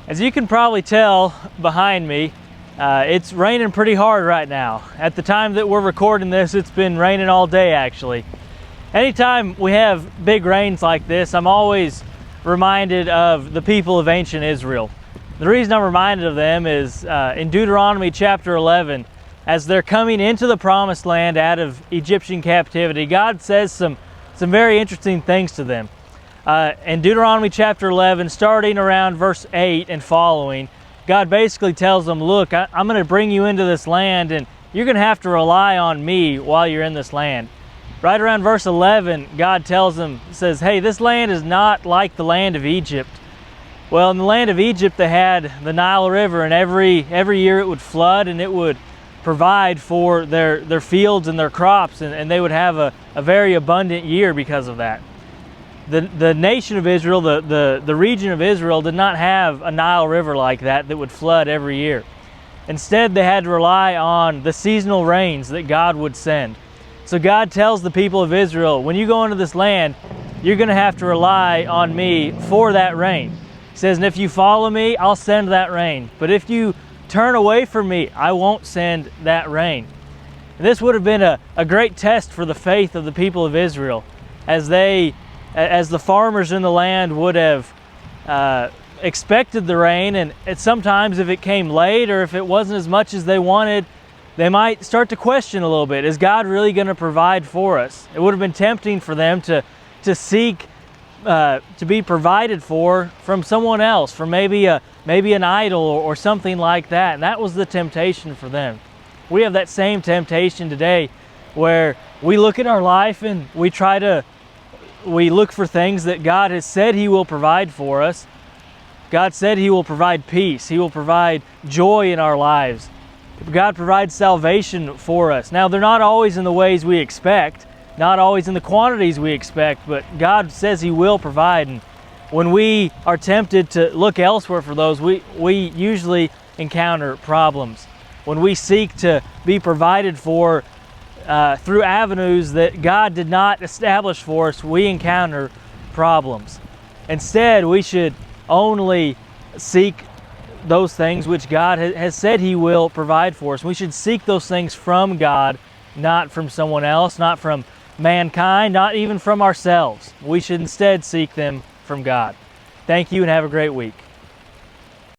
As you can probably tell behind me, it's raining pretty hard right now. At the time that we're recording this, it's been raining all day actually. Anytime we have big rains like this, I'm always reminded of the people of ancient Israel. The reason I'm reminded of them is in Deuteronomy chapter 11, as they're coming into the promised land out of Egyptian captivity, God says some very interesting things to them. In Deuteronomy chapter 11, starting around verse 8 and following, God basically tells them, look, I'm going to bring you into this land and you're going to have to rely on me while you're in this land. Right around verse 11, God tells them, says, hey, this land is not like the land of Egypt. Well, in the land of Egypt, they had the Nile River, and every year it would flood and it would provide for their fields and their crops, and they would have a very abundant year because of that. The nation of Israel, the region of Israel, did not have a Nile River like that would flood every year. Instead, they had to rely on the seasonal rains that God would send. So God tells the people of Israel, when you go into this land, you're going to have to rely on me for that rain. He says, and if you follow me, I'll send that rain. But if you turn away from me, I won't send that rain. And this would have been a great test for the faith of the people of Israel, as the farmers in the land would have expected the rain, and sometimes if it came late or if it wasn't as much as they wanted, they might start to question a little bit, is God really going to provide for us? It would have been tempting for them to seek to be provided for from someone else, from maybe an idol or something like that, and that was the temptation for them. We have that same temptation today, where we look at our life and we look for things that God has said He will provide for us. God said He will provide peace. He will provide joy in our lives. God provides salvation for us. Now, they're not always in the ways we expect, not always in the quantities we expect, but God says He will provide. And when we are tempted to look elsewhere for those, we usually encounter problems. When we seek to be provided for through avenues that God did not establish for us, we encounter problems. Instead, we should only seek those things which God has said He will provide for us. We should seek those things from God, not from someone else, not from mankind, not even from ourselves. We should instead seek them from God. Thank you and have a great week.